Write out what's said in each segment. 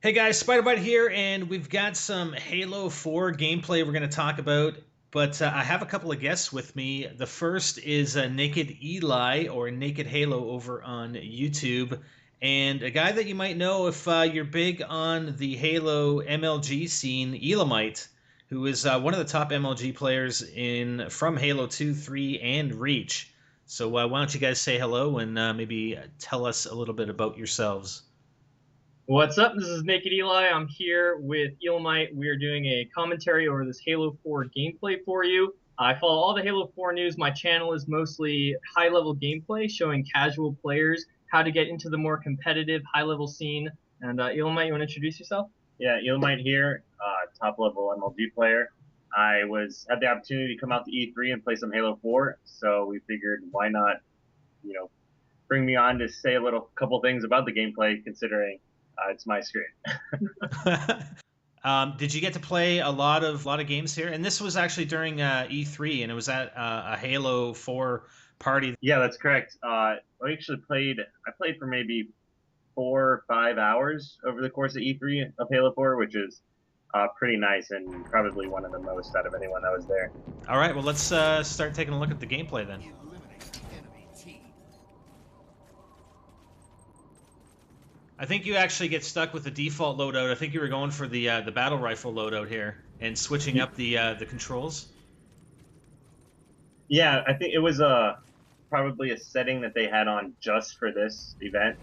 Hey guys, SpiderBite here, and we've got some Halo 4 gameplay we're going to talk about. But I have a couple of guests with me. The first is Naked Eli, or Naked Halo, over on YouTube, and a guy that you might know if you're big on the Halo MLG scene, Elamite, who is one of the top MLG players in from Halo 2, 3, and Reach. So why don't you guys say hello and maybe tell us a little bit about yourselves? What's up? This is Naked Eli. I'm here with Elamite. We are doing a commentary over this Halo 4 gameplay for you. I follow all the Halo 4 news. My channel is mostly high-level gameplay, showing casual players how to get into the more competitive high-level scene. And Elamite, you want to introduce yourself? Yeah, Eelmite here, top level MLG player. I had the opportunity to come out to E3 and play some Halo 4, so we figured why not, you know, bring me on to say a couple things about the gameplay, considering it's my screen. Did you get to play a lot of games here? And this was actually during E3, and it was at a Halo 4 party. Yeah, that's correct. I played for maybe 4 or 5 hours over the course of E3 of Halo 4, which is pretty nice and probably one of the most out of anyone that was there. All right, well let's start taking a look at the gameplay then. I think you actually get stuck with the default loadout. I think you were going for the battle rifle loadout here and switching up the controls. Yeah, I think it was probably a setting that they had on just for this event,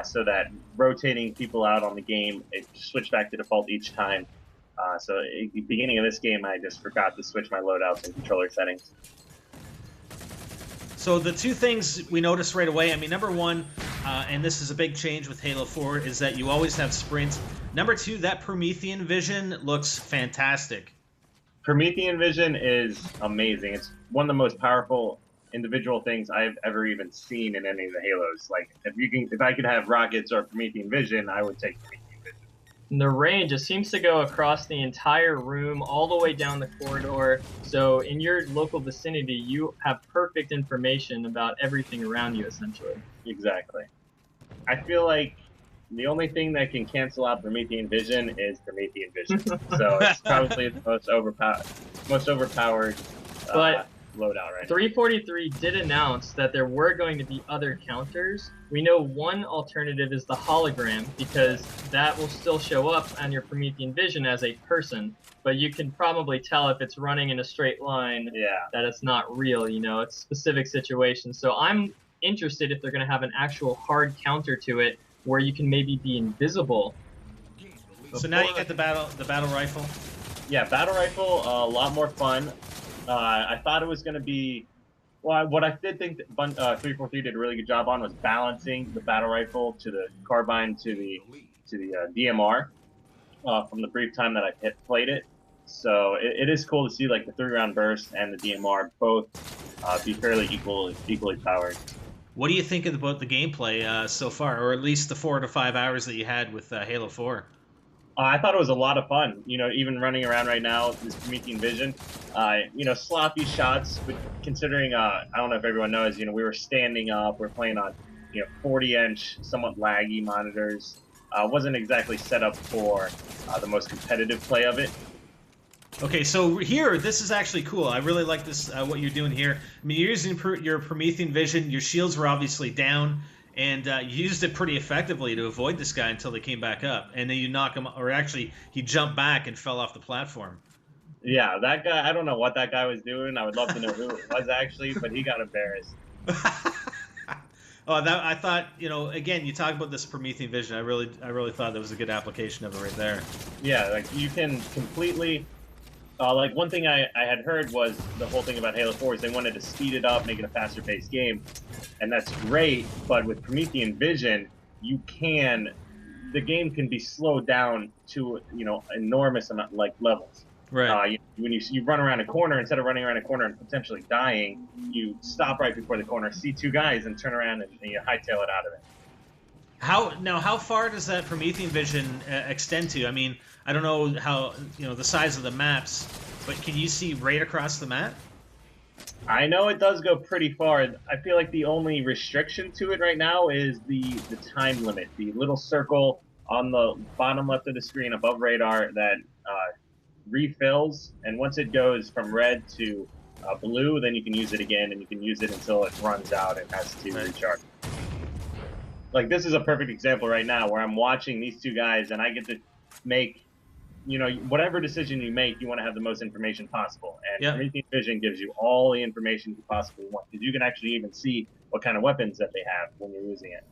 so that rotating people out on the game, it switched back to default each time. So at the beginning of this game, I just forgot to switch my loadouts and controller settings. So the two things we noticed right away, I mean, number one, and this is a big change with Halo 4, is that you always have sprint. Number two, that Promethean vision looks fantastic. Promethean vision is amazing. It's one of the most powerful individual things I've ever even seen in any of the Halos. Like if I could have rockets or Promethean vision, I would take Promethean vision. And the range, it seems to go across the entire room, all the way down the corridor. So in your local vicinity, you have perfect information about everything around you, essentially. Exactly. I feel like the only thing that can cancel out Promethean vision is Promethean vision. So it's probably the most overpowered But loadout right now. 343 did announce that there were going to be other counters. We know one alternative is the hologram, because that will still show up on your Promethean vision as a person, but you can probably tell if it's running in a straight line Yeah. that it's not real, it's specific situations. So I'm interested if they're going to have an actual hard counter to it where you can maybe be invisible. So now you get the battle rifle. Yeah, battle rifle, a lot more fun. I thought it was going to be. Well, what I did think that 343 did a really good job on was balancing the battle rifle to the carbine to the DMR from the brief time that I played it. So it is cool to see like the 3-round burst and the DMR both be fairly equally powered. What do you think about the gameplay so far, or at least the 4 to 5 hours that you had with Halo 4? I thought it was a lot of fun. Even running around right now with this Promethean vision, sloppy shots. But considering, I don't know if everyone knows, we were standing up. We're playing on, 40-inch, somewhat laggy monitors. Wasn't exactly set up for the most competitive play of it. Okay, so here, this is actually cool. I really like this, what you're doing here. I mean, you're using your Promethean vision. Your shields were obviously down, and you used it pretty effectively to avoid this guy until they came back up. And then you knock him, or actually, he jumped back and fell off the platform. Yeah, that guy, I don't know what that guy was doing. I would love to know who it was, actually, but he got embarrassed. Oh, I thought, again, you talk about this Promethean vision. I really thought that was a good application of it right there. Yeah, like, you can completely... like, one thing I had heard was the whole thing about Halo 4 is they wanted to speed it up, make it a faster-paced game, and that's great, but with Promethean Vision, the game can be slowed down to, enormous amount, like, levels. Right. When you run around a corner, instead of running around a corner and potentially dying, you stop right before the corner, see two guys, and turn around and you hightail it out of it. How far does that Promethean vision extend to? I mean, I don't know how the size of the maps, but can you see right across the map? I know it does go pretty far. I feel like the only restriction to it right now is the time limit. The little circle on the bottom left of the screen above radar that refills, and once it goes from red to blue, then you can use it again, and you can use it until it runs out and has to recharge. Like, this is a perfect example right now where I'm watching these two guys, and I get to make, you know, whatever decision you make, you want to have the most information possible. And Promethean Vision gives you all the information you possibly want, because you can actually even see what kind of weapons that they have when you're using it.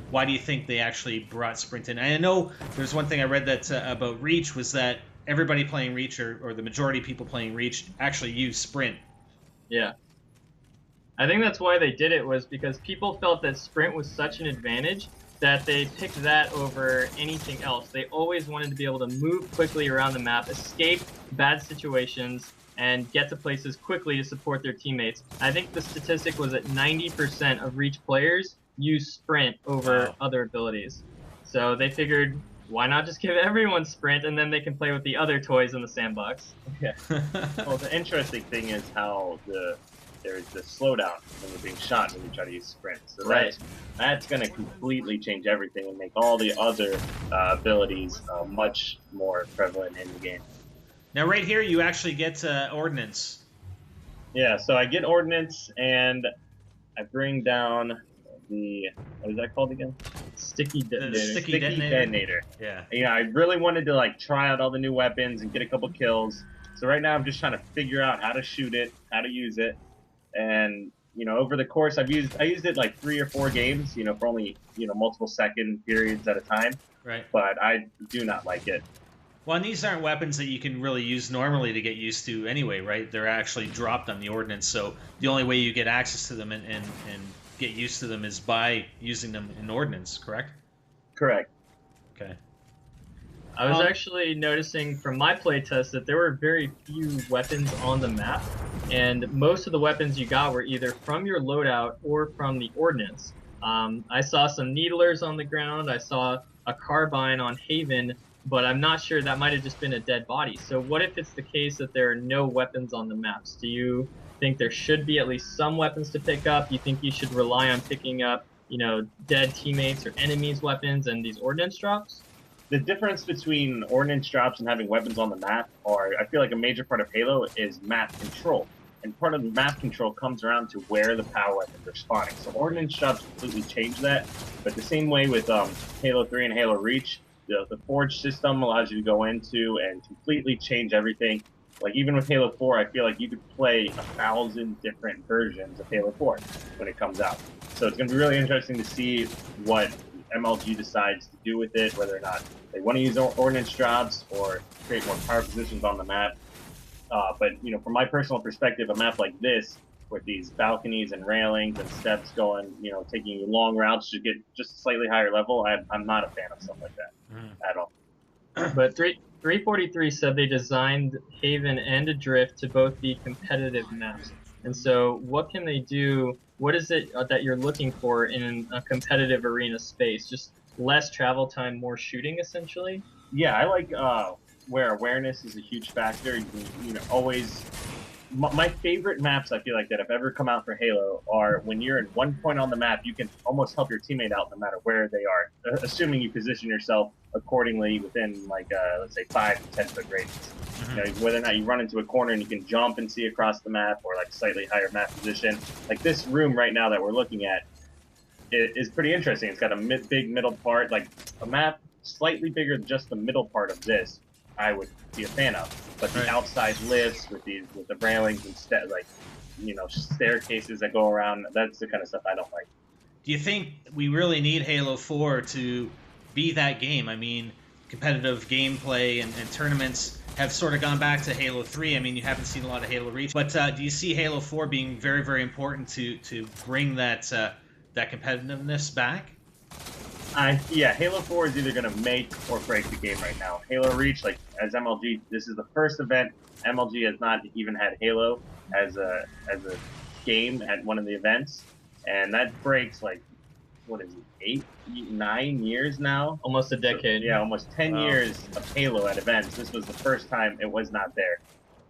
Why do you think they actually brought Sprint in? I know there's one thing I read that about Reach was that everybody playing Reach, or the majority of people playing Reach, actually use Sprint. Yeah. I think that's why they did it, was because people felt that Sprint was such an advantage that they picked that over anything else. They always wanted to be able to move quickly around the map, escape bad situations, and get to places quickly to support their teammates. I think the statistic was that 90% of Reach players use Sprint over other abilities. So they figured, why not just give everyone Sprint, and then they can play with the other toys in the sandbox? Yeah. Well, the interesting thing is how there's the slowdown when you're being shot when you try to use Sprint. So that's going to completely change everything and make all the other abilities much more prevalent in the game. Now, right here, you actually get Ordnance. Yeah, so I get Ordnance, and I bring down the, what is that called again? Sticky Detonator. Sticky Detonator. Yeah. You know, I really wanted to like try out all the new weapons and get a couple kills. So right now I'm just trying to figure out how to shoot it, how to use it. And, you know, over the course I used it like 3 or 4 games, you know, for only, you know, multiple second periods at a time. Right. But I do not like it. Well, and these aren't weapons that you can really use normally to get used to anyway, right? They're actually dropped on the Ordnance, so the only way you get access to them and get used to them is by using them in Ordnance, correct? Correct. Okay. I was actually noticing from my playtest that there were very few weapons on the map, and most of the weapons you got were either from your loadout or from the Ordnance. I saw some Needlers on the ground, I saw a Carbine on Haven, but I'm not sure, that might have just been a dead body. So what if it's the case that there are no weapons on the maps? Do you think there should be at least some weapons to pick up? You think you should rely on picking up, you know, dead teammates or enemies' weapons and these Ordnance drops? The difference between Ordnance drops and having weapons on the map are, I feel like a major part of Halo is map control. And part of the map control comes around to where the power weapons are spawning. So Ordnance drops completely change that. But the same way with Halo 3 and Halo Reach, the Forge system allows you to go into and completely change everything. Like, even with Halo 4, I feel like you could play 1,000 different versions of Halo 4 when it comes out. So it's going to be really interesting to see what MLG decides to do with it, whether or not they want to use Ordnance drops or create more power positions on the map. But, you know, from my personal perspective, a map like this, with these balconies and railings and steps going, you know, taking you long routes to get just a slightly higher level, I'm not a fan of stuff like that at all. But 343 said they designed Haven and Adrift to both be competitive maps. And so what can they do? What is it that you're looking for in a competitive arena space? Just less travel time, more shooting, essentially? Yeah, I like where awareness is a huge factor. You know, always... My favorite maps, I feel like, that have ever come out for Halo are when you're in one point on the map, you can almost help your teammate out no matter where they are, assuming you position yourself accordingly within, like, let's say, 5 to 10 foot radius. You know, whether or not you run into a corner and you can jump and see across the map, or like slightly higher map position. Like this room right now that we're looking at is pretty interesting. It's got a big middle part, like a map slightly bigger than just the middle part of this, I would be a fan of. But the outside lifts with the railings and like, you know, staircases that go around, that's the kind of stuff I don't like. Do you think we really need Halo 4 to be that game? I mean, competitive gameplay and tournaments have sort of gone back to Halo 3. I mean, you haven't seen a lot of Halo Reach, but do you see Halo 4 being very, very important to bring that that competitiveness back? Yeah, Halo 4 is either going to make or break the game right now. Halo Reach, like, as MLG, this is the first event MLG has not even had Halo as a game at one of the events, and that breaks, like, what is it, 9 years now? Almost a decade. So, yeah, almost 10 years of Halo at events. This was the first time it was not there,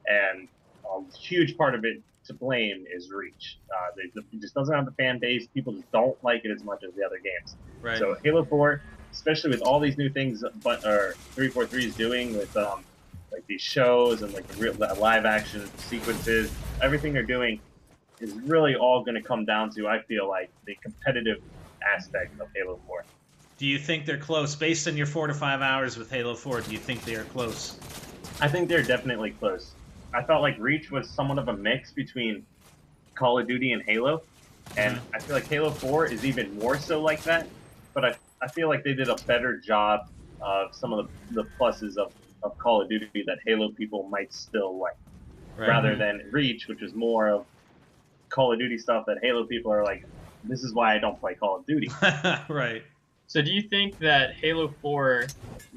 and a huge part of it to blame is Reach. It just doesn't have the fan base. People just don't like it as much as the other games. Right. So Halo 4 especially with all these new things, but 343 is doing with like these shows and like the live action sequences, everything they're doing is really all going to come down to, I feel like, the competitive aspect of Halo 4. Do you think they're close? Based on your 4 to 5 hours with Halo 4, do you think they are close? I think they're definitely close. I felt like Reach was somewhat of a mix between Call of Duty and Halo, and I feel like Halo 4 is even more so like that, but I feel like they did a better job of some of the pluses of Call of Duty that Halo people might still like, rather than Reach, which is more of Call of Duty stuff that Halo people are like, this is why I don't play Call of Duty. Right. So do you think that Halo 4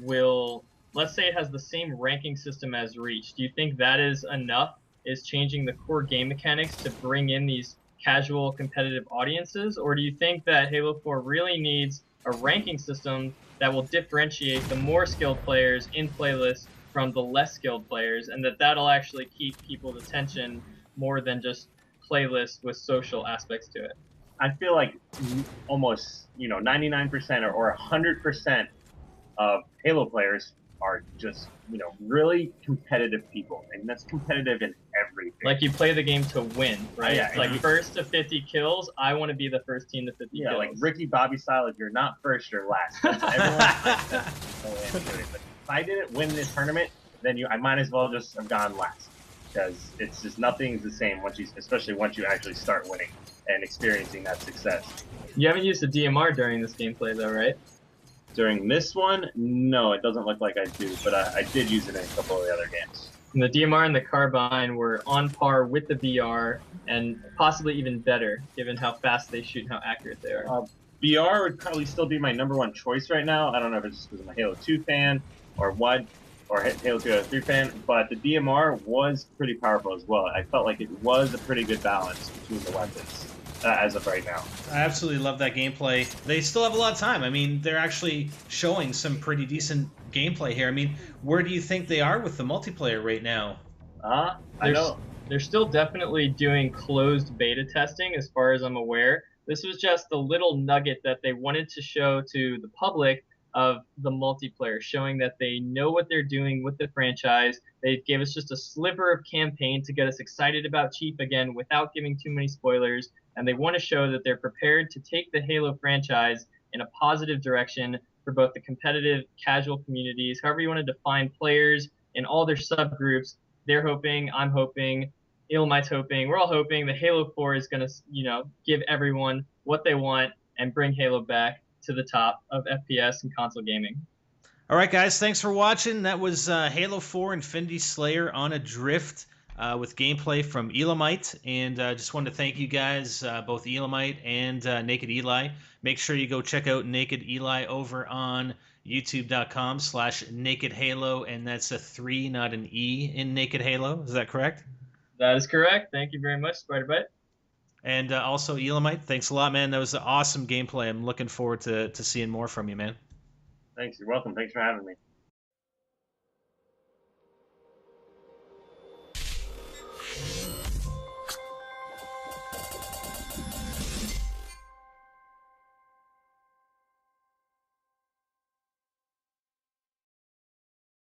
will, let's say it has the same ranking system as Reach, do you think that is enough, is changing the core game mechanics to bring in these casual competitive audiences? Or do you think that Halo 4 really needs a ranking system that will differentiate the more skilled players in playlists from the less skilled players, and that'll actually keep people's attention more than just playlists with social aspects to it? I feel like almost 99% or 100% of Halo players are just really competitive people, and that's competitive in everything. Like you play the game to win, right? Yeah, it's like first to 50 kills. I want to be the first team to 50 kills. Yeah, like Ricky Bobby style. If you're not first, you're last. If I didn't win this tournament, then I might as well just have gone last, because it's just nothing's the same especially once you actually start winning and experiencing that success. You haven't used the DMR during this gameplay, though, right? During this one, no, it doesn't look like I do, but I did use it in a couple of the other games. And the DMR and the Carbine were on par with the VR, and possibly even better, given how fast they shoot and how accurate they are. VR would probably still be my #1 choice right now. I don't know if it's just because I'm a Halo 2 fan or what, or Halo 2 Halo 3 fan, but the DMR was pretty powerful as well. I felt like it was a pretty good balance between the weapons. As of right now. I absolutely love that gameplay. They still have a lot of time. I mean, they're actually showing some pretty decent gameplay here. I mean, where do you think they are with the multiplayer right now? I know. They're still definitely doing closed beta testing, as far as I'm aware. This was just the little nugget that they wanted to show to the public of the multiplayer, showing that they know what they're doing with the franchise. They gave us just a sliver of campaign to get us excited about Chief again without giving too many spoilers. And they want to show that they're prepared to take the Halo franchise in a positive direction for both the competitive, casual communities, however you want to define players in all their subgroups. They're hoping, I'm hoping, Ilmite's hoping, we're all hoping that Halo 4 is going to, give everyone what they want and bring Halo back to the top of FPS and console gaming. All right, guys, thanks for watching. That was Halo 4 Infinity Slayer on Adrift. With gameplay from Elamite, and just wanted to thank you guys, both Elamite and Naked Eli. Make sure you go check out Naked Eli over on youtube.com/Naked Halo, and that's a 3, not an E in Naked Halo. Is that correct? That is correct. Thank you very much, Spider-Bite. And also Elamite, thanks a lot, man. That was an awesome gameplay. I'm looking forward to seeing more from you, man. Thanks. You're welcome. Thanks for having me.